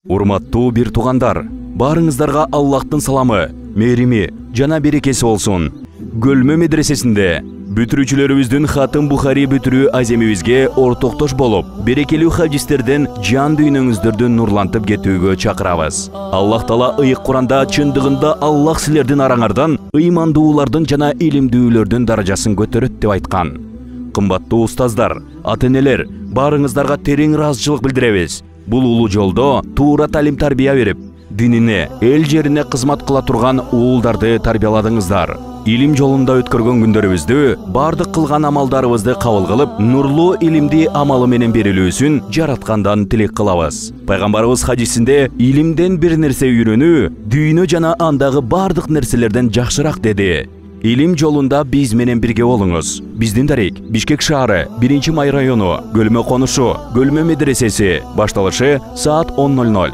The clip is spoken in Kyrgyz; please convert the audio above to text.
Урматтуу бир туугандар, баарыңыздарга Аллахтын саламы, мээрими жана берекеси болсун. Көлмө медресесинде бүтүрүүчүлөрүбүздүн Хатын Бухари бүтүрүү аземибизге ортоктош болуп, берекелүү хадистерден жан дүйнөңүздөрдү нурлантып кетүүгө чакырабыз. Аллах Таала ыйык Куранда чындыгында Аллах силердин араңардан ыймандуулардын жана илимдүүлөрдүн даражасын көтөрөт деп айткан. Кымбаттуу устаздар, ата-энелер, баарыңыздарга терең ыраазычылык билдиребиз. Бул улуу жолдо туура талим тарбия берип, динине, эл жерине кызмат кыла турган уулдарды тарбияладыңыздар. Илим жолунда өткөргөн күндөрүбүздү, бардык кылган амалдарыбызды кабыл кылып, нурлуу илимди амалы менен берилүүсүн жараткандан тилек кылабыз. Пайгамбарыбыз хадисинде илимден бир нерсе үйрөнүү дүйнө жана андагы бардык нерселерден жакшыраак деди. Илим жолунда биз менен бирге болуңуз. Биздин дарек Бишкек шаары, 1-Май району, Көлмө конушу, Көлмө медресеси. Башталышы саат 10:00.